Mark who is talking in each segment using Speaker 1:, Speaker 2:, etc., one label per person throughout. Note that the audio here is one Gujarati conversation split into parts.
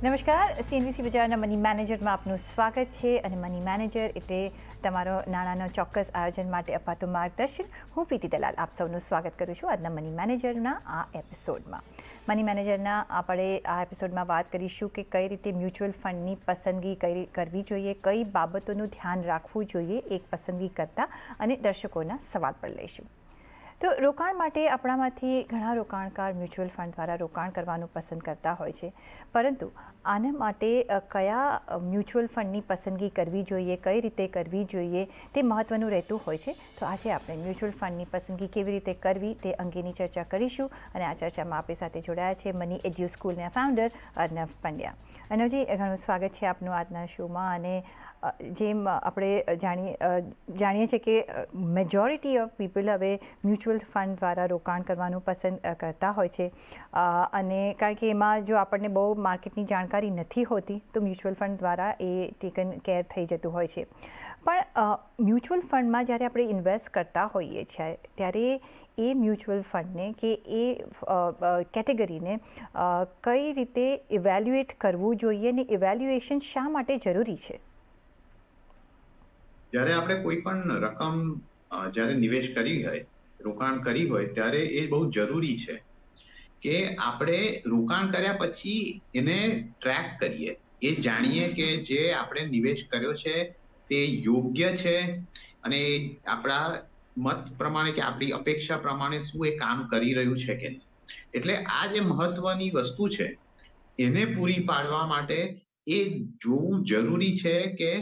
Speaker 1: નમસ્કાર, સીએનબીસી બજારના મની મેનેજરમાં આપનું સ્વાગત છે. અને મની મેનેજર એટલે તમારો નાણાંનો ચોક્કસ આયોજન માટે અપાતું માર્ગદર્શન. હું પ્રીતિ દલાલ આપ સૌનું સ્વાગત કરું છું આજના મની મેનેજરના આ એપિસોડમાં. મની મેનેજરના આપણે આ એપિસોડમાં વાત કરીશું કે કઈ રીતે મ્યુચ્યુઅલ ફંડની પસંદગી કરવી જોઈએ, કઈ બાબતોનું ધ્યાન રાખવું જોઈએ એક પસંદગી કરતાં, અને દર્શકોના સવાલ પણ લઈશું. તો રોકાણ માટે આપણામાંથી ઘણા રોકાણકાર મ્યુચ્યુઅલ ફંડ દ્વારા રોકાણ કરવાનું પસંદ કરતા હોય છે, પરંતુ આના માટે કયા મ્યુચ્યુઅલ ફંડની પસંદગી કરવી જોઈએ, કઈ રીતે કરવી જોઈએ તે મહત્ત્વનું રહેતું હોય છે. તો આજે આપણે મ્યુચ્યુઅલ ફંડની પસંદગી કેવી રીતે કરવી તે અંગેની ચર્ચા કરીશું. અને આ ચર્ચામાં આપણી સાથે જોડાયા છે મની એડ્યુ સ્કૂલના ફાઉન્ડર અર્નવ પંડ્યા. અર્નવજી, ઘણું સ્વાગત છે આપનું આજના શોમાં. અને જેમ આપણે જાણીએ છીએ કે મેજોરિટી ઓફ પીપલ હવે મ્યુચ્યુઅલ ફંડ દ્વારા રોકાણ કરવાનું પસંદ કરતા હોય છે. અને કારણ કે એમાં જો આપણને બહુ માર્કેટની જાણકારી નથી હોતી તો મ્યુચ્યુઅલ ફંડ દ્વારા એ ટેકન કેર થઈ જતું હોય છે. પણ મ્યુચ્યુઅલ ફંડમાં જ્યારે આપણે ઇન્વેસ્ટ કરતા હોઈએ છીએ ત્યારે એ મ્યુચ્યુઅલ ફંડને કે એ કેટેગરીને કઈ રીતે ઇવેલ્યુએટ કરવું જોઈએ, અને ઇવેલ્યુએશન શા માટે જરૂરી છે?
Speaker 2: જ્યારે આપણે કોઈ પણ રકમ જ્યારે નિવેશ કરી હોય, રોકાણ કરી હોય, ત્યારે એ બહુ જરૂરી છે કે આપણે રોકાણ કર્યા પછી એને ટ્રેક કરીએ, એ જાણીએ કે જે આપણે નિવેશ કર્યો છે તે યોગ્ય છે અને આપણા મત પ્રમાણે કે આપણી અપેક્ષા પ્રમાણે શું એ કામ કરી રહ્યું છે કે નહીં. એટલે આ જે મહત્વની વસ્તુ છે એને પૂરી પાડવા માટે એ જોવું જરૂરી છે કે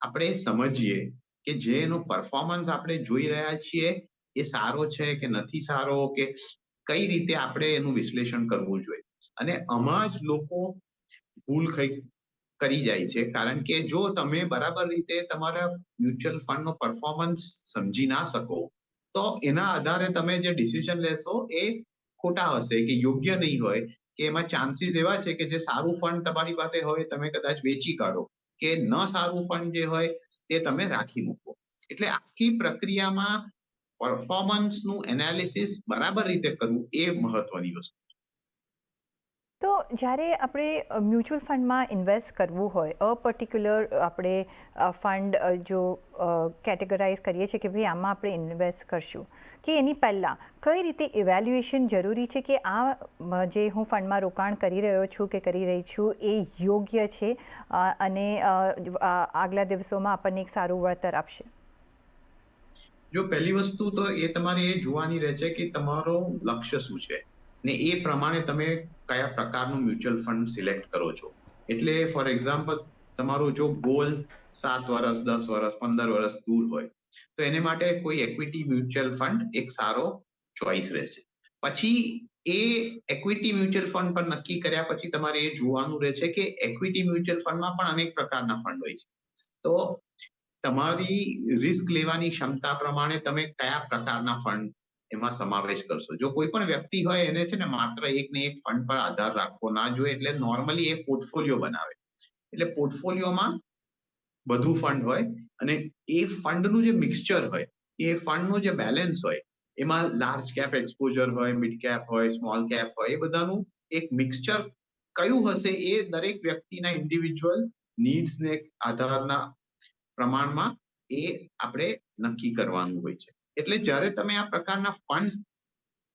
Speaker 2: આપણે સમજીએ કે જે એનો પરફોર્મન્સ આપણે જોઈ રહ્યા છીએ એ સારો છે કે નથી સારો, કે કઈ રીતે આપણે એનું વિશ્લેષણ કરવું જોઈએ. અને આમાં જ લોકો ભૂલ કરી જાય છે, કારણ કે જો તમે બરાબર રીતે તમારા મ્યુચ્યુઅલ ફંડનો પરફોર્મન્સ સમજી ના શકો તો એના આધારે તમે જે ડિસિઝન લેશો એ ખોટા હશે, કે યોગ્ય નહીં હોય, કે એમાં ચાન્સીસ એવા છે કે જે સારું ફંડ તમારી પાસે હોય તમે કદાચ વેચી કાઢો, કે ન સારું ફંડ જે હોય તે તમે રાખી મૂકો. એટલે આખી પ્રક્રિયામાં પરફોર્મન્સનું એનાલિસિસ બરાબર રીતે કરવું એ મહત્વની વસ્તુ.
Speaker 1: તો જ્યારે આપણે મ્યુચ્યુઅલ ફંડમાં ઇન્વેસ્ટ કરવું હોય, પર્ટિક્યુલર આપણે ફંડ જો કેટેગરાઇઝ કરીએ છીએ કે ભાઈ આમાં આપણે ઇન્વેસ્ટ કરશું, કે એની પહેલાં કઈ રીતે ઇવેલ્યુએશન જરૂરી છે કે આ જે હું ફંડમાં રોકાણ કરી રહ્યો છું કે કરી રહી છું એ યોગ્ય છે અને આગલા દિવસોમાં આપણને એક સારું વળતર આપશે?
Speaker 2: જો પહેલી વસ્તુ તો એ તમારે એ જોવાની રહે છે કે તમારું લક્ષ્ય શું છે ને એ પ્રમાણે તમે કયા પ્રકારનું મ્યુચ્યુઅલ ફંડ સિલેક્ટ કરો છો. એટલે ફોર એક્ઝામ્પલ તમારો જો ગોલ 7 વર્ષ, 10 વર્ષ, 15 વર્ષ દૂર હોય તો એને માટે કોઈ એક્વિટી મ્યુચ્યુઅલ ફંડ એક સારો ચોઇસ રહેશે. પછી એ એક્વિટી મ્યુચ્યુઅલ ફંડ પર નક્કી કર્યા પછી તમારે એ જોવાનું રહે છે કે એક્વિટી મ્યુચ્યુઅલ ફંડમાં પણ અનેક પ્રકારના ફંડ હોય છે. તો તમારી રિસ્ક લેવાની ક્ષમતા પ્રમાણે તમે કયા પ્રકારના ફંડ એમાં સમાવેશ કરશો. જો કોઈ પણ વ્યક્તિ હોય એને છે ને માત્ર એક ને એક ફંડ પર આધાર રાખવો ના જોઈએ, એટલે નોર્મલી એ પોર્ટફોલિયો બનાવે. એટલે પોર્ટફોલિયોમાં બધું ફંડ હોય અને એ ફંડનું જે મિક્સચર હોય, એ ફંડનું જે બેલેન્સ હોય એમાં લાર્જ કેપ એક્સપોઝર હોય, મિડ કેપ હોય, સ્મોલ કેપ હોય, એ બધાનું એક મિક્સચર કયું હશે એ દરેક વ્યક્તિના ઇન્ડિવિજ્યુઅલ નીડ્સને આધારના પ્રમાણમાં એ આપણે નક્કી કરવાનું હોય છે. એટલે જ્યારે તમે આ પ્રકારના ફંડ્સ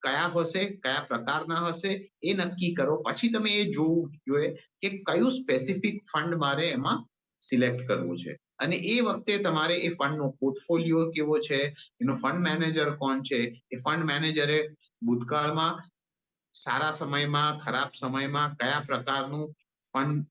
Speaker 2: કયા હશે, કયા પ્રકારના હશે એ નક્કી કરો, પછી તમે એ જોવું જોઈએ કે કયું સ્પેસિફિક ફંડ મારે એમાં સિલેક્ટ કરવું છે. અને એ વખતે તમારે એ ફંડનો પોર્ટફોલિયો કેવો છે, એનો ફંડ મેનેજર કોણ છે, એ ફંડ મેનેજરે ભૂતકાળમાં સારા સમયમાં, ખરાબ સમયમાં કયા પ્રકારનું ફંડ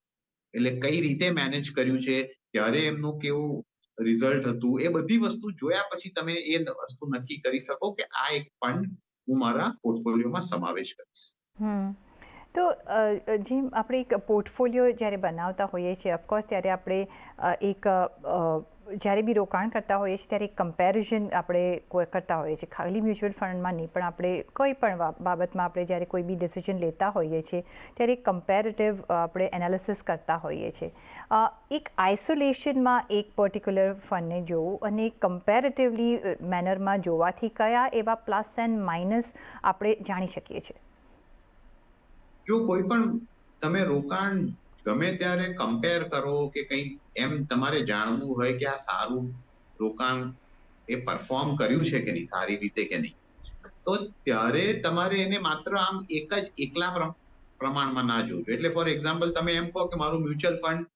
Speaker 2: એટલે કઈ રીતે મેનેજ કર્યું છે, ત્યારે એમનું કેવું રિઝલ્ટ હતું, એ બધી વસ્તુ જોયા પછી તમે એ વસ્તુ નક્કી કરી શકો કે આ એક ફંડ હું મારા પોર્ટફોલિયોમાં સમાવેશ કરીશ.
Speaker 1: તો જેમ આપણે એક પોર્ટફોલિયો જ્યારે બનાવતા હોઈએ છીએ, ઓફકોર્સ ત્યારે આપણે એક જ્યારે બી રોકાણ કરતા હોઈએ છીએ ત્યારે એક કમ્પેરિઝન આપણે કરતા હોઈએ છીએ, ખાલી મ્યુચ્યુઅલ ફંડમાં નહીં પણ આપણે કોઈ પણ બાબતમાં આપણે જ્યારે કોઈ બી ડિસિઝન લેતા હોઈએ છીએ ત્યારે એક કમ્પેરેટિવ આપણે એનાલિસિસ કરતા હોઈએ છીએ. એક આઇસોલેશનમાં એક પર્ટિક્યુલર ફંડને જોવું અને કમ્પેરેટિવલી મેનરમાં જોવાથી કયા એવા પ્લસ એન્ડ માઇનસ આપણે જાણી શકીએ છીએ?
Speaker 2: જો કોઈ પણ તમે રોકાણ ગમે ત્યારે કમ્પેર કરો કે કંઈ એમ તમારે જાણવું હોય કે આ સારું રોકાણ એ પરફોર્મ કર્યું છે કે નહીં, સારી રીતે કે નહીં, તો ત્યારે તમારે એને માત્ર આમ એકલા પ્રમાણમાં ના જોવું. એટલે ફોર એક્ઝામ્પલ તમે એમ કહો કે મારું મ્યુચ્યુઅલ ફંડ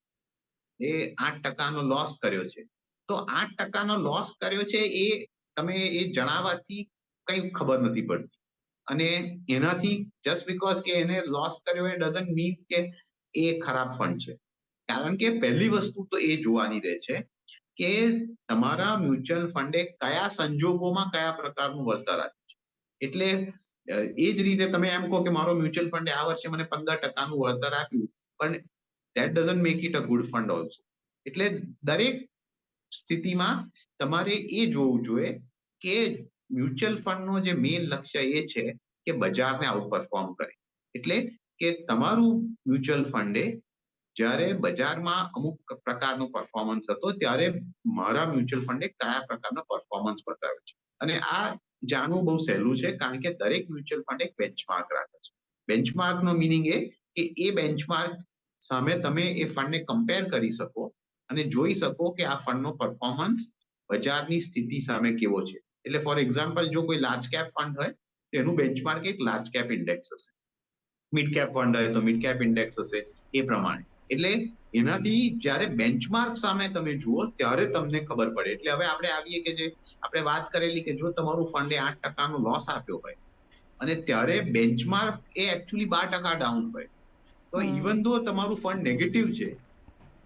Speaker 2: એ 8% લોસ કર્યો છે, તો 8% લોસ કર્યો છે એ તમે એ જણાવવાથી કઈ ખબર નથી પડતી. અને એનાથી જસ્ટ બીકોઝ કે એને લોસ કર્યો એ ડઝન્ટ મીન કે એ ખરાબ ફંડ છે. કારણ કે પહેલી વસ્તુ તો એ જોવાની રહે છે કે તમારા મ્યુચ્યુઅલ ફંડે કયા સંજોગોમાં કયા પ્રકારનું વળતર આપ્યું છે. એટલે એ જ રીતે તમે એમ કહો કે મારો મ્યુચ્યુઅલ ફંડે આ વર્ષે મને 15%નું વળતર આપ્યું, પણ that doesn't make it a good fund also. એટલે દરેક સ્થિતિમાં તમારે એ જોવું જોઈએ કે મ્યુચ્યુઅલ ફંડનો જે મેઇન લક્ષ્ય એ છે કે બજારને આઉટ પરફોર્મ કરે. એટલે કે તમારું મ્યુચ્યુઅલ ફંડે જ્યારે બજારમાં અમુક પ્રકારનો પરફોર્મન્સ હતો ત્યારે મારા મ્યુચ્યુઅલ ફંડે કયા પ્રકારનો પરફોર્મન્સ બતાવ્યો છે. અને આ જાણવું બહુ સહેલું છે, કારણ કે દરેક મ્યુચ્યુઅલ ફંડ એક બેન્ચમાર્ક રાખે છે. બેન્ચમાર્કનો મિનિંગ એ કે એ બેન્ચમાર્ક સામે તમે એ ફંડને કમ્પેર કરી શકો અને જોઈ શકો કે આ ફંડનો પરફોર્મન્સ બજારની સ્થિતિ સામે કેવો છે. એટલે ફોર એક્ઝામ્પલ જો કોઈ લાર્જ કેપ ફંડ હોય તો એનું બેન્ચમાર્ક એક લાર્જ કેપ ઇન્ડેક્સ હશે, મિડ કેપ ફંડ હોય તો મિડ કેપ ઇન્ડેક્સ હશે, એ પ્રમાણે. એટલે એનાથી જ્યારે બેન્ચમાર્ક સામે તમે જુઓ ત્યારે તમને ખબર પડે. એટલે હવે આપણે આવીએ કે જે આપણે વાત કરેલી કે જો તમારું ફંડે 8%નો લોસ આપ્યો હોય અને ત્યારે બેન્ચમાર્ક એ એકચ્યુઅલી 12% ડાઉન હોય, તો ઇવન ધો તમારું ફંડ નેગેટિવ છે,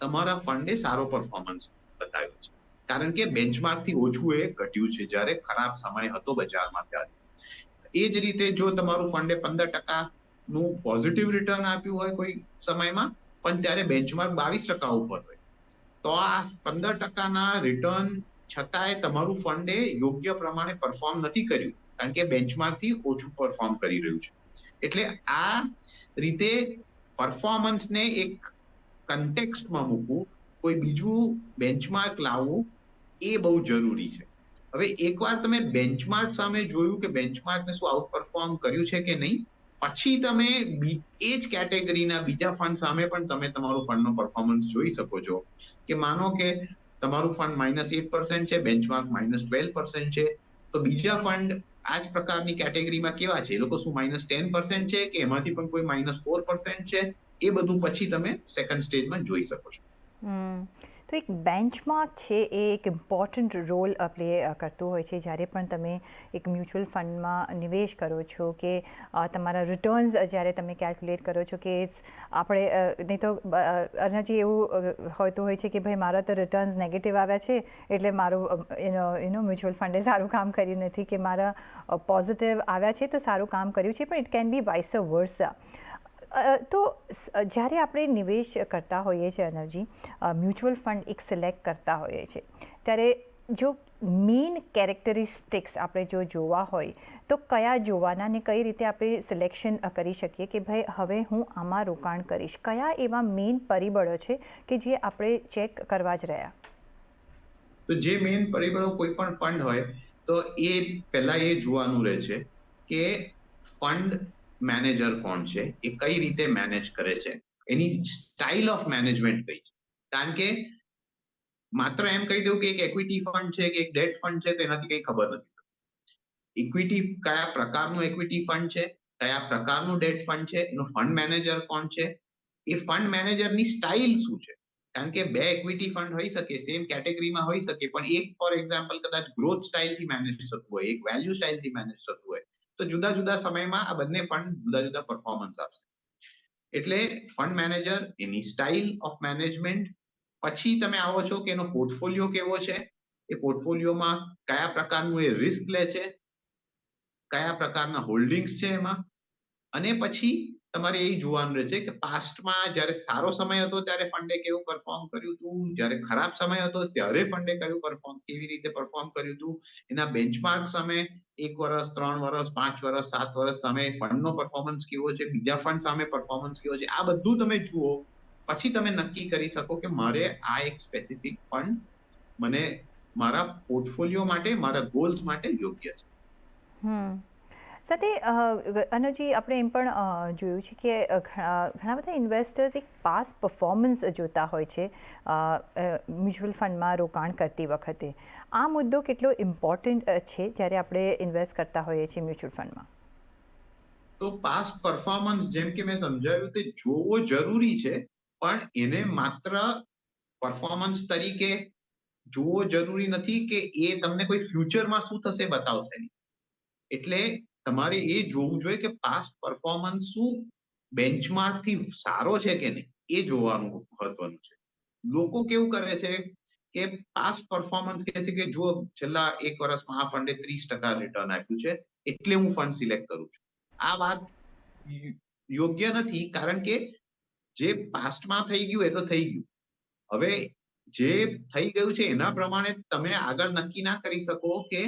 Speaker 2: તમારા ફંડે સારો પરફોર્મન્સ બતાવ્યો છે, કારણ કે બેન્ચમાર્કથી ઓછું એ ઘટ્યું છે જ્યારે ખરાબ સમય હતો બજારમાં ત્યારે. એ જ રીતે જો તમારું ફંડે 15%નું પોઝિટિવ રિટર્ન આપ્યું હોય કોઈ સમયમાં, પણ ત્યારે બેન્ચમાર્ક 22% ઉપર હોય, તો આ 15%ના રિટર્ન છતાંય તમારું ફંડે યોગ્ય પ્રમાણે પરફોર્મ નથી કર્યું, કારણ કે બેન્ચમાર્કથી ઓછું પરફોર્મ કરી રહ્યું છે. એટલે આ રીતે પરફોર્મન્સને એક કન્ટેક્સ્ટમાં મૂકવું, કોઈ બીજું બેન્ચમાર્ક લાવવું એ બહુ જરૂરી છે. હવે એકવાર તમે બેન્ચમાર્ક સામે જોયું કે બેન્ચમાર્કને શું આઉટ પરફોર્મ કર્યું છે કે નહીં, પછી તમે એ જ કેટેગરીના બીજા ફંડ સામે પણ તમે તમારું ફંડનો પરફોર્મન્સ જોઈ શકો છો. કે માનો કે તમારું ફંડ -8% છે, બેન્ચમાર્ક -12% છે, તો બીજા ફંડ આ જ પ્રકારની કેટેગરીમાં કેવા છે, એ લોકો શું -10% છે કે એમાંથી પણ કોઈ -4% છે, એ બધું પછી તમે સેકન્ડ સ્ટેજમાં જોઈ શકો છો.
Speaker 1: તો એક બેન્ચમાર્ક છે એ એક ઇમ્પોર્ટન્ટ રોલ પ્લે કરતું હોય છે જ્યારે પણ તમે એક મ્યુચ્યુઅલ ફંડમાં નિવેશ કરો છો, કે તમારા રિટર્ન્સ જ્યારે તમે કેલ્ક્યુલેટ કરો છો કે આપણે નહીં તો અર્ણવજી એવું હોતું હોય છે કે ભાઈ મારા તો રિટર્ન્સ નેગેટિવ આવ્યા છે એટલે મારું મ્યુચ્યુઅલ ફંડે સારું કામ કર્યું નથી, કે મારા પોઝિટિવ આવ્યા છે તો સારું કામ કર્યું છે, પણ it can be vice versa. તો જ્યારે આપણે નિવેશ કરતા હોઈએ છીએ અર્ણવજી, મ્યુચ્યુઅલ ફંડ એક સિલેક્ટ કરતા હોઈએ છીએ, ત્યારે જો મેઇન કેરેક્ટરિસ્ટિક્સ આપણે જો જોવા હોય તો કયા જોવાના ને કઈ રીતે આપણે સિલેક્શન કરી શકીએ કે ભાઈ હવે હું આમાં રોકાણ કરીશ? કયા એવા મેઇન પરિબળો છે કે જે આપણે ચેક કરવા જ રહ્યા?
Speaker 2: તો જે મેઇન પરિબળો કોઈ પણ ફંડ હોય તો એ પહેલા એ જોવાનું રહે છે કે ફંડ મેનેજર કોણ છે, એ કઈ રીતે મેનેજ કરે છે, એની સ્ટાઇલ ઓફ મેનેજમેન્ટ કઈ છે. કારણ કે માત્ર એમ કહી દઉં કે એક ઇક્વિટી ફંડ છે કે એક ડેટ ફંડ છે, તેનાથી કંઈ ખબર નથી. ઇક્વિટી કયા પ્રકારનું ઇક્વિટી ફંડ છે, કયા પ્રકારનું ડેટ ફંડ છે, એનો ફંડ મેનેજર કોણ છે, એ ફંડ મેનેજરની સ્ટાઇલ શું છે. કારણ કે બે ઇક્વિટી ફંડ હોઈ શકે, સેમ કેટેગરીમાં હોઈ શકે, પણ એક ફોર એક્ઝામ્પલ કદાચ ગ્રોથ સ્ટાઇલથી મેનેજ થતું હોય, એક વેલ્યુ સ્ટાઇલથી મેનેજ થતું હોય, તો જુદા જુદા સમયમાં આ બંને ફંડ જુદા જુદા પરફોર્મન્સ આપશે. એટલે fund manager, any style of management, પછી તમે આવો છો કે એનો પોર્ટફોલિયો કેવો છે, એ પોર્ટફોલિયોમાં કયા પ્રકારનું એ રિસ્ક લે છે, કયા પ્રકારના હોલ્ડિંગ્સ છે એમાં, અને પછી તમારે એ જોવાનું રહે છે કે પાસ્ટમાં જ્યારે સારો સમય હતો ત્યારે ફંડે કેવું પરફોર્મ કર્યું હતું, જ્યારે ખરાબ સમય હતો ત્યારે ફંડે કેવી રીતે પરફોર્મ કર્યું હતું, એના બેન્ચમાર્ક સામે 1 વર્ષ, 3 વર્ષ, 5 વર્ષ, 7 વર્ષ સામે ફંડનો પરફોર્મન્સ કેવો છે, બીજા ફંડ સામે પરફોર્મન્સ કેવો છે, આ બધું તમે જુઓ, પછી તમે નક્કી કરી શકો કે મારે આ એક સ્પેસિફિક ફંડ મને મારા પોર્ટફોલિયો માટે, મારા ગોલ્સ માટે યોગ્ય છે.
Speaker 1: સાથે અનુજી આપણે એમ પણ જોયું છે કે ઘણા બધા ઇન્વેસ્ટર્સ એક પાસ પરફોર્મન્સ જોતા હોય છે મ્યુચ્યુઅલ ફંડમાં રોકાણ કરતી વખતે. આ મુદ્દો કેટલો ઇમ્પોર્ટન્ટ છે જ્યારે આપણે ઇન્વેસ્ટ કરતા હોઈએ છીએ મ્યુચ્યુઅલ ફંડમાં?
Speaker 2: તો પાસ્ટ પરફોર્મન્સ જેમ કે મેં સમજાવ્યું તે જોવો જરૂરી છે, પણ એને માત્ર પરફોર્મન્સ તરીકે જોવો જરૂરી નથી કે એ તમને કોઈ ફ્યુચરમાં શું થશે બતાવશે નહીં. એટલે તમારે એ જોવું જોઈએ કે પાસ્ટ પરફોર્મન્સ શું બેન્ચમાર્ક થી સારો છે કે નહીં એ જોવાનું મહત્વનું છે. લોકો કેવું કરે છે કે પાસ્ટ પરફોર્મન્સ કહે છે કે જો છેલ્લા 1 વર્ષમાં આ ફંડે 30% રિટર્ન આપ્યું છે એટલે હું ફંડ સિલેક્ટ કરું છું. આ વાત યોગ્ય નથી, કારણ કે જે પાસ્ટમાં થઈ ગયું એ તો થઈ ગયું. હવે જે થઈ ગયું છે એના પ્રમાણે તમે આગળ નક્કી ના કરી શકો કે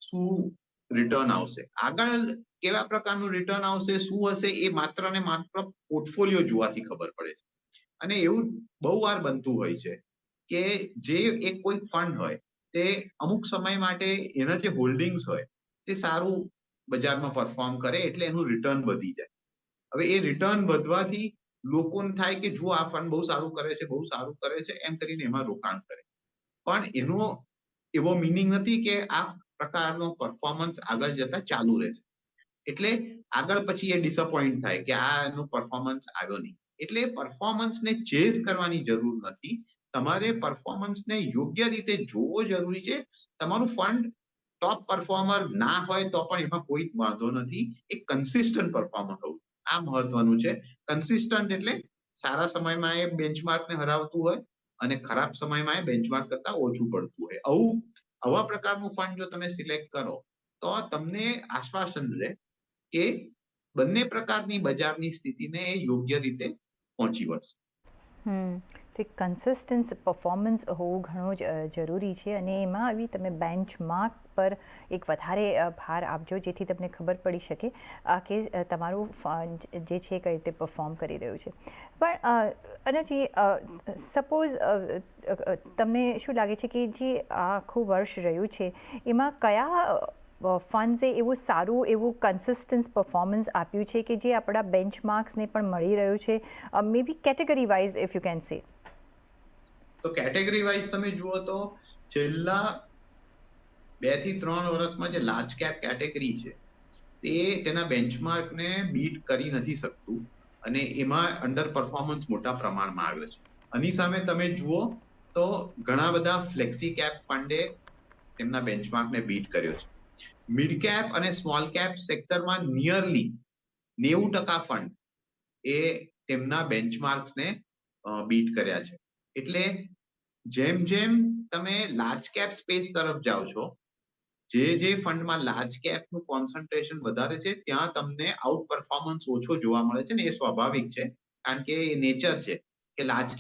Speaker 2: શું રિટર્ન આવશે. આગળ કેવા પ્રકારનું રિટર્ન આવશે, શું હશે, એ માત્ર ને માત્ર પોર્ટફોલિયો જોવાથી ખબર પડે છે. અને એવું બહુ વાર બનતું હોય છે કે જે એક કોઈ ફંડ હોય તે અમુક સમય માટે એના જે હોલ્ડિંગ્સ હોય તે સારું બજારમાં પરફોર્મ કરે એટલે એનું રિટર્ન વધી જાય. હવે એ રિટર્ન વધવાથી લોકોને થાય કે જો આ ફંડ બહુ સારું કરે છે, બહુ સારું કરે છે, એમ કરીને એમાં રોકાણ કરે. પણ એનો એવો મિનિંગ નથી કે આ પ્રકારનો પરફોર્મન્સ આગળ જતા ચાલુ રહેશે. એટલે આગળ પછી એ ડિસઅપોઇન્ટ થાય કે આ એનું પરફોર્મન્સ આવ્યો નહીં. એટલે પરફોર્મન્સને ચેઝ કરવાની જરૂર નથી. તમારે પરફોર્મન્સને યોગ્ય રીતે જોવો જરૂરી છે. તમારું ફંડ ટોપ પરફોર્મર ના હોય તો પણ એમાં કોઈ વાંધો નથી. એક કન્સિસ્ટન્ટ પરફોર્મર હોવું આ મહત્વનું છે. કન્સિસ્ટન્ટ એટલે સારા સમયમાં એ બેન્ચમાર્કને હરાવતું હોય અને ખરાબ સમયમાં એ બેન્ચમાર્ક કરતા ઓછું પડતું હોય. આવા પ્રકારનું ફંડ જો તમે સિલેક્ટ કરો તો તમને આશ્વાસન રહે કે બંને પ્રકારની બજારની સ્થિતિને યોગ્ય રીતે પહોંચી વળશે.
Speaker 1: તો એક કન્સિસ્ટન્સ પરફોર્મન્સ હોવું ઘણું જ જરૂરી છે અને એમાં આવી તમે બેન્ચમાર્ક પર એક વધારે ભાર આપજો જેથી તમને ખબર પડી શકે કે તમારું ફંડ જે છે કઈ રીતે પરફોર્મ કરી રહ્યું છે. પણ અનુજી, સપોઝ તમને શું લાગે છે કે જે આખું વર્ષ રહ્યું છે એમાં કયા ફંડ્સે એવું સારું એવું કન્સિસ્ટન્સ પરફોર્મન્સ આપ્યું છે કે જે આપણા બેન્ચમાર્ક્સને પણ મળી રહ્યું છે, maybe category wise if you can say?
Speaker 2: તો કેટેગરી વાઇઝ તમે જુઓ તો છેલ્લા 2 થી 3 વર્ષમાં જે લાર્જ કેપ કેટેગરી છે તે તેના બેન્ચમાર્કને બીટ કરી નથી શકતું અને એમાં અંડર પરફોર્મન્સ મોટા પ્રમાણમાં આવ્યો છે. આની સામે તમે જુઓ તો ઘણા બધા ફ્લેક્સી કેપ ફંડે તેમના બેન્ચમાર્કને બીટ કર્યો છે. મિડ કેપ અને સ્મોલ કેપ સેક્ટરમાં નિયરલી 90% ફંડ એ તેમના બેન્ચમાર્ક્સને બીટ કર્યા છે. એટલે જેમ જેમ તમે લાર્જ કેપ સ્પેસ તરફ જાઓ છો, જે ફંડમાં લાર્જ કેપનું કોન્સન્ટ્રેશન વધારે છે ત્યાં તમને આઉટ પરફોર્મન્સ ઓછો જોવા મળે છે ને એ સ્વાભાવિક છે, કારણ કે એ નેચર છે કે લાર્જ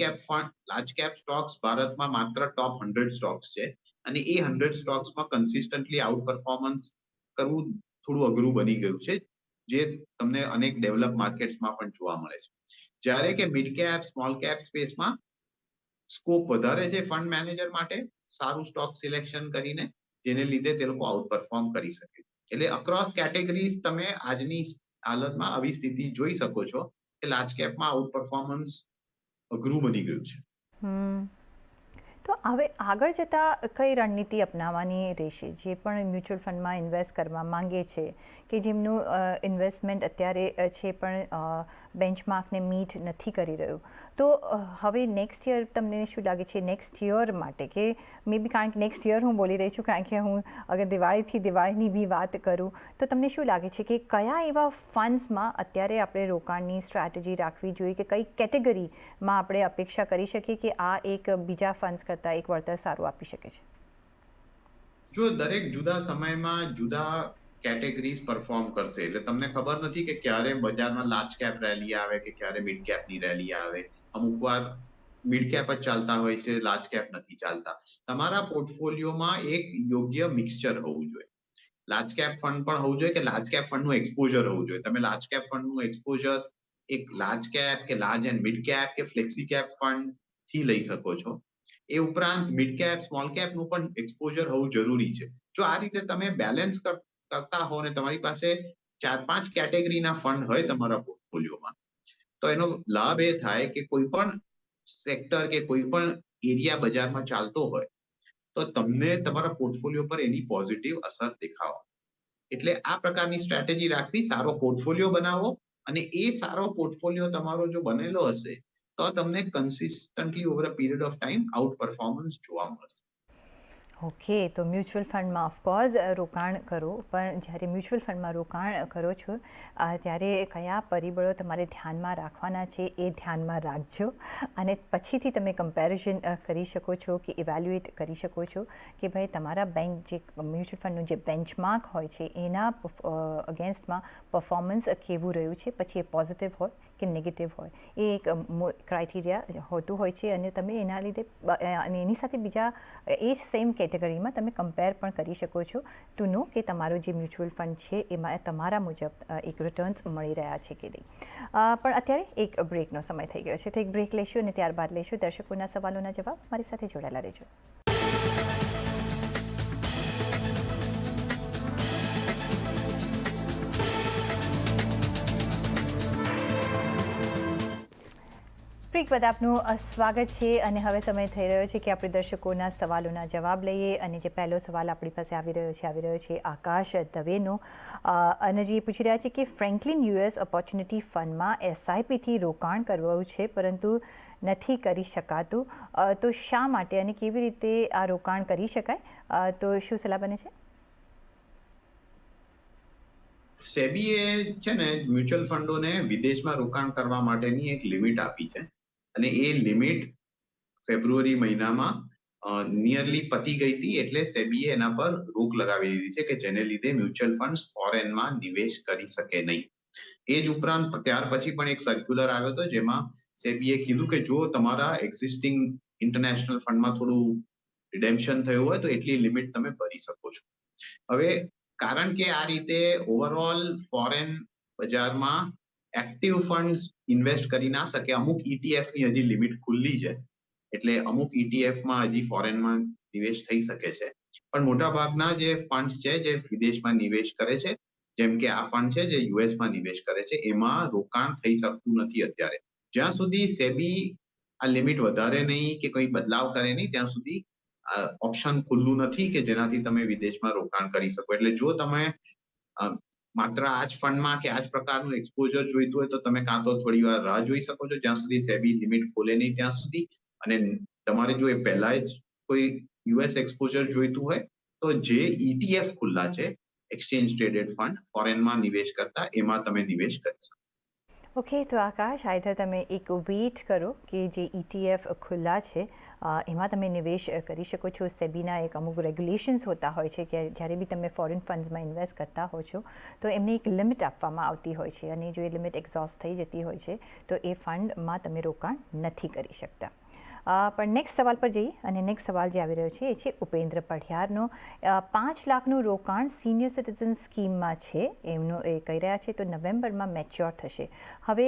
Speaker 2: કેપ સ્ટોક્સ ભારતમાં માત્ર ટોપ 100 સ્ટોક્સ છે અને એ 100 સ્ટોક્સમાં કન્સિસ્ટન્ટલી આઉટ પરફોર્મન્સ કરવું થોડું અઘરું બની ગયું છે, જે તમને અનેક ડેવલપ માર્કેટ્સમાં પણ જોવા મળે છે. જ્યારે કે મિડ કેપ સ્મોલ કેપ સ્પેસમાં સ્કોપ વધારે છે ફંડ મેનેજર માટે સારું સ્ટોક સિલેક્શન કરીને, જેને લીધે તે લોકો આઉટ પરફોર્મ કરી શકે. એટલે અક્રોસ કેટેગરીઝ તમે આજની હાલતમાં આવી સ્થિતિ જોઈ શકો છો કે લાર્જ કેપમાં આઉટ પરફોર્મન્સ અઘરું બની ગયું છે.
Speaker 1: તો હવે આગળ જતાં કઈ રણનીતિ અપનાવવાની રહેશે? જે પણ મ્યુચ્યુઅલ ફંડમાં ઇન્વેસ્ટ કરવા માંગે છે કે જેમનું ઇન્વેસ્ટમેન્ટ અત્યારે છે પણ બેન્ચમાર્કને મીટ નથી કરી રહ્યું, તો હવે નેક્સ્ટ યર તમને શું લાગે છે નેક્સ્ટ યર માટે, કે મે બી કારણ કે નેક્સ્ટ યર હું બોલી રહી છું કારણ કે હું અગર દિવાળીની બી વાત કરું તો તમને શું લાગે છે કે કયા એવા ફંડ્સમાં અત્યારે આપણે રોકાણની સ્ટ્રેટેજી રાખવી જોઈએ કે કઈ કેટેગરીમાં આપણે અપેક્ષા કરી શકીએ કે આ એક બીજા ફંડ્સ કરતાં એક વળતર સારું આપી શકે છે?
Speaker 2: જો દરેક જુદા સમયમાં જુદા કેટેગરીઝ પરફોર્મ કરશે એટલે તમને ખબર નથી કે ક્યારે બજારમાં લાર્જ કેપ રેલી આવે કે ક્યારે મિડ કેપની રેલી આવે. અમુક વાર મિડ કેપ જ ચાલતા હોય છે, લાર્જ કેપ નથી ચાલતા. તમારા પોર્ટફોલિયોમાં એક યોગ્ય મિક્સચર હોવું જોઈએ. લાર્જ કેપ ફંડ પણ હોવું જોઈએ કે લાર્જ કેપ ફંડનું એક્સપોઝર હોવું જોઈએ. તમે લાર્જ કેપ ફંડનું એક્સપોઝર એક લાર્જ કેપ કે લાર્જ એન્ડ મિડ કેપ કે ફ્લેક્સી કેપ ફંડ થી લઈ શકો છો. એ ઉપરાંત મિડ કેપ સ્મોલ કેપનું પણ એક્સપોઝર હોવું જરૂરી છે. જો આ રીતે તમે બેલેન્સ કરતા હો અને તમારી પાસે 4-5 કેટેગરીના ફંડ હોય તમારા પોર્ટફોલિયોમાં, તો એનો લાભ એ થાય કે કોઈ પણ સેક્ટર કે કોઈ પણ એરિયા બજારમાં ચાલતો હોય તો તમને તમારા પોર્ટફોલિયો પર એની પોઝિટિવ અસર દેખાવા. એટલે આ પ્રકારની સ્ટ્રેટેજી રાખવી, સારો પોર્ટફોલિયો બનાવો અને એ સારો પોર્ટફોલિયો તમારો જો બનેલો હશે તો તમને consistently over a period of time out performance જોવા મળશે.
Speaker 1: ઓકે, તો મ્યુચ્યુઅલ ફંડમાં ઓફકોર્સ રોકાણ કરો, પણ જ્યારે મ્યુચ્યુઅલ ફંડમાં રોકાણ કરો છો ત્યારે કયા પરિબળો તમારે ધ્યાનમાં રાખવાના છે એ ધ્યાનમાં રાખજો, અને પછીથી તમે કમ્પેરિઝન કરી શકો છો કે ઇવેલ્યુએટ કરી શકો છો કે ભાઈ તમારા બેંક જે મ્યુચ્યુઅલ ફંડનું જે બેન્ચમાર્ક હોય છે એના અગેન્સ્ટમાં પરફોર્મન્સ કેવું રહ્યું છે, પછી એ પોઝિટિવ હોય કે નેગેટિવ હોય, એ એક ક્રાઇટેરિયા હોતું હોય છે. અને તમે એના લીધે અને એની સાથે બીજા એ જ સેમ કેટેગરીમાં તમે કમ્પેર પણ કરી શકો છો ટુ નો કે તમારો જે મ્યુચ્યુઅલ ફંડ છે એમાં તમારા મુજબ એક રિટર્ન્સ મળી રહ્યા છે કે નહીં. પણ અત્યારે એક બ્રેકનો સમય થઈ ગયો છે, તો એક બ્રેક લઈશું અને ત્યારબાદ લઈશું દર્શકોના સવાલોના જવાબ. મારી સાથે જોડાયેલા રહેજો. બ્રેક બાદ આપનું સ્વાગત છે અને હવે સમય થઈ રહ્યો છે કે આપણે દર્શકોના સવાલોના જવાબ લઈએ. અને જે પહેલો સવાલ આપણી પાસે આવી રહ્યો છે આકાશ દવેનો. અને જે પૂછી રહ્યા છે કે ફ્રેન્કલિન યુએસ ઓપોર્ચ્યુનિટી ફંડમાં એસઆઈપીથી રોકાણ કરવું છે પરંતુ નથી કરી શકાતું, તો શા માટે અને કેવી રીતે આ રોકાણ કરી શકાય, તો શું સલાહ બને છે?
Speaker 2: સેબીએ છે ને મ્યુચ્યુઅલ ફંડોને વિદેશમાં રોકાણ કરવા માટેની એક લિમિટ આપી છે અને એ લિમિટ ફેબ્રુઆરી મહિનામાં નિયરલી પતી ગઈ હતી. એટલે સેબીએ એના પર રોક લગાવી દીધી છે કે જેને લીધે મ્યુચ્યુઅલ ફંડ્સ ફોરેનમાં નિવેશ કરી શકે નહીં. એ જ ઉપરાંત ત્યાર પછી પણ એક સર્ક્યુલર આવ્યો હતો જેમાં સેબીએ કીધું કે જો તમારા એક્ઝિસ્ટિંગ ઇન્ટરનેશનલ ફંડમાં થોડું રિડેમ્પશન થયું હોય તો એટલી લિમિટ તમે ભરી શકો છો. હવે કારણ કે આ રીતે ઓવરઓલ ફોરેન બજારમાં એક્ટિવ ફંડ્સ ઇન્વેસ્ટ કરી ના શકે, અમુક ETF ની હજી લિમિટ ખુલ્લી છે, એટલે અમુક ETFમાં હજી ફોરેનમાં નિવેશ થઈ શકે છે. પણ મોટાભાગના જે ફંડ્સ છે જે વિદેશમાં નિવેશ કરે છે, જેમ કે આ ફંડ છે જે યુએસમાં નિવેશ કરે છે, એમાં રોકાણ થઈ શકતું નથી અત્યારે. જ્યાં સુધી સેબી આ લિમિટ વધારે નહીં કે કોઈ બદલાવ કરે નહીં ત્યાં સુધી ઓપ્શન ખુલ્લું નથી કે જેનાથી તમે વિદેશમાં રોકાણ કરી શકો. એટલે જો તમે માત્ર આ જ ફંડમાં કે આ જ પ્રકારનું એક્સપોઝર જોઈતું હોય તો તમે કાં તો થોડી વાર રાહ જોઈ શકો છો જ્યાં સુધી સેબી લિમિટ ખોલે નહીં ત્યાં સુધી. અને તમારે જો એ પહેલા જ કોઈ યુએસ એક્સપોઝર જોઈતું હોય તો જે ETF ખુલ્લા છે, એક્સચેન્જ ટ્રેડેડ ફંડ ફોરેનમાં નિવેશ કરતા, એમાં તમે નિવેશ કરી શકો.
Speaker 1: ઓકે, તો આકાશ, આઈધર તમે એક વેઇટ કરો કે જે ETF ખુલ્લા છે એમાં તમે નિવેશ કરી શકો છો. સેબીના એક અમુક રેગ્યુલેશન્સ હોતા હોય છે કે જ્યારે બી તમે ફોરેન ફંડ્સમાં ઇન્વેસ્ટ કરતા હો છો તો એમને એક લિમિટ આપવામાં આવતી હોય છે, અને જો એ લિમિટ એક્ઝોસ્ટ થઈ જતી હોય છે તો એ ફંડમાં તમે રોકાણ નથી કરી શકતા. પણ નેક્સ્ટ સવાલ પર જઈએ, અને નેક્સ્ટ સવાલ જે આવી રહ્યો છે એ છે ઉપેન્દ્ર પઢિયારનો. 5 લાખનું રોકાણ સિનિયર સિટીઝન સ્કીમમાં છે, એમનું એ કહી રહ્યા છે તો નવેમ્બરમાં મેચ્યોર થશે. હવે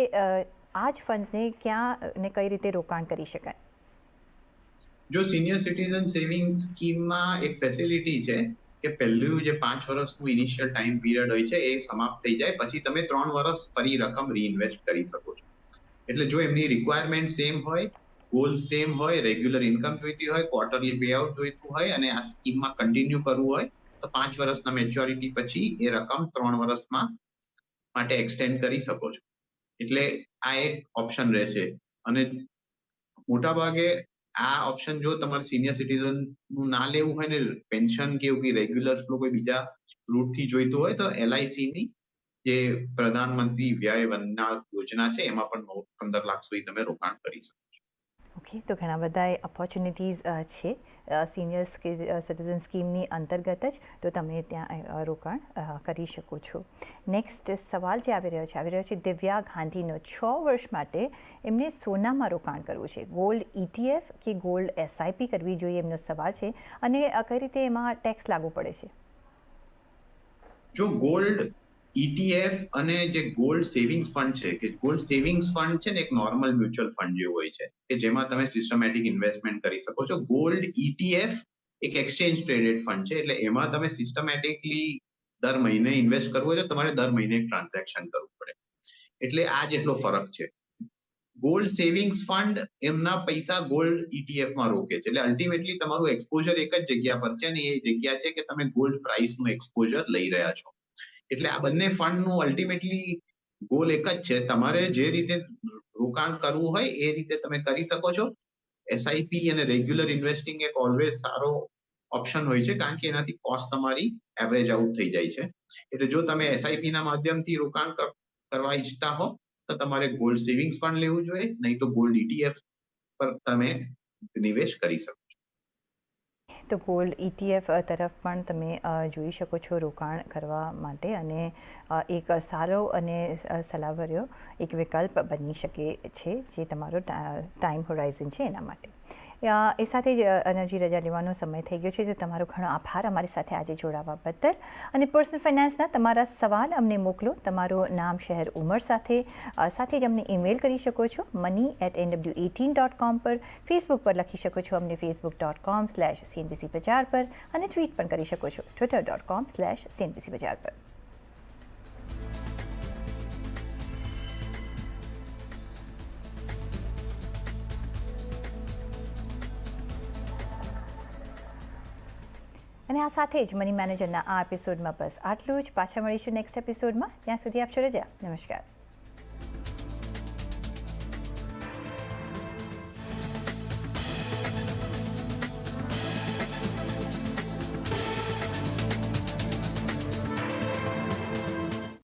Speaker 1: આ જ ફંડ્સને ક્યાં ને કઈ રીતે રોકાણ કરી શકાય?
Speaker 2: જો સિનિયર સિટીઝન સેવિંગ સ્કીમમાં એક ફેસિલિટી છે કે પહેલું જે 5 વર્ષનું ઇનિશિયલ ટાઈમ પીરિયડ હોય છે એ સમાપ્ત થઈ જાય પછી તમે 3 વર્ષ ફરી રકમ રીઇન્વેસ્ટ કરી શકો છો. એટલે જો એમની રિક્વાયરમેન્ટ સેમ હોય, ગોલ સેમ હોય, રેગ્યુલર ઇન્કમ જોઈતી હોય, ક્વાર્ટરલી પે આઉટ જોઈતું હોય અને આ સ્કીમમાં કન્ટિન્યુ કરવું હોય તો 5 વર્ષના મેચ્યોરિટી પછી એ રકમ 3 વર્ષમાં માટે એક્સટેન્ડ કરી શકો છો. એટલે આ એક ઓપ્શન રહેશે. અને મોટાભાગે આ ઓપ્શન જો તમારે સિનિયર સિટીઝન નું ના લેવું હોય ને પેન્શન કે એવું રેગ્યુલર ફ્લો કોઈ બીજા રૂટથી જોઈતું હોય તો LIC ની જે પ્રધાનમંત્રી વ્યય વંદના યોજના છે એમાં પણ 15 લાખ સુધી તમે રોકાણ કરી શકો.
Speaker 1: ઓકે, તો ઘણા બધા ઓપોર્ચ્યુનિટીઝ છે સિનિયર સિટીઝન સ્કીમની અંતર્ગત જ, તો તમે ત્યાં રોકાણ કરી શકો છો. નેક્સ્ટ સવાલ જે આવી રહ્યો છે દિવ્યા ગાંધીનો. 6 વર્ષ માટે એમને સોનામાં રોકાણ કરવું છે, ગોલ્ડ ETF કે ગોલ્ડ SIP કરવી જોઈએ એમનો સવાલ છે, અને કઈ રીતે એમાં ટેક્સ લાગુ પડે છે?
Speaker 2: જો ગોલ્ડ ETF અને જે ગોલ્ડ સેવિંગ્સ ફંડ છે, કે ગોલ્ડ સેવિંગ્સ ફંડ છે ને એક નોર્મલ મ્યુચ્યુઅલ ફંડ જેવું હોય છે કે જેમાં તમે સિસ્ટમેટિક ઇન્વેસ્ટમેન્ટ કરી શકો છો. ગોલ્ડ ETF એક એક્સચેન્જ ટ્રેડેડ ફંડ છે, એટલે એમાં તમે સિસ્ટમેટિકલી દર મહિને ઇન્વેસ્ટ કરવું હોય તો તમારે દર મહિને એક ટ્રાન્ઝેક્શન કરવું પડે. એટલે આ જેટલો ફરક છે. ગોલ્ડ સેવિંગ્સ ફંડ એમના પૈસા ગોલ્ડ ઇટીએફમાં રોકે છે, એટલે અલ્ટિમેટલી તમારું એક્સપોઝર એક જ જગ્યા પર છે, અને એ જગ્યા છે કે તમે ગોલ્ડ પ્રાઇસનું એક્સપોઝર લઈ રહ્યા છો. એટલે આ બંને ફંડનું અલ્ટિમેટલી ગોલ એક જ છે. તમારે જે રીતે રોકાણ કરવું હોય એ રીતે તમે કરી શકો છો. એસઆઈપી અને રેગ્યુલર ઇન્વેસ્ટિંગ એક ઓલવેઝ સારો ઓપ્શન હોય છે, કારણ કે એનાથી કોસ્ટ તમારી એવરેજ આઉટ થઈ જાય છે. એટલે જો તમે એસઆઈપી ના માધ્યમથી રોકાણ કરવા ઈચ્છતા હો તો તમારે ગોલ્ડ સેવિંગ્સ ફંડ લેવું જોઈએ, નહીં તો ગોલ્ડ ઇટીએફ પર તમે નિવેશ કરી શકો.
Speaker 1: તો ગોલ્ડ ETF તરફ પણ તમે જોઈ શકો છો રોકાણ કરવા માટે, અને એક સારો અને સલાહભર્યો એક વિકલ્પ બની શકે છે જે તમારો ટાઈમ હોરાઇઝન છે એના માટે. એ સાથે જ અનવજી રજા લેવાનો સમય થઈ ગયો છે, તો તમારો ઘણો આભાર અમારી સાથે આજે જોડાવા બદલ. અને પર્સનલ ફાઇનાન્સના તમારા સવાલ અમને મોકલો તમારું નામ, શહેર, ઉંમર સાથે જ અમને ઈમેલ કરી શકો છો money@nw18.com પર. ફેસબુક પર લખી શકો છો અમને facebook.com/CNBC બજાર પર, અને ટ્વીટ પણ કરી શકો છો twitter.com/CNBC બજાર પર. અને આ સાથે જ મની મેનેજરના આ એપિસોડમાં બસ આટલું જ. પાછા મળીશું નેક્સ્ટ એપિસોડમાં. ત્યાં સુધી આપશો રજા. નમસ્કાર.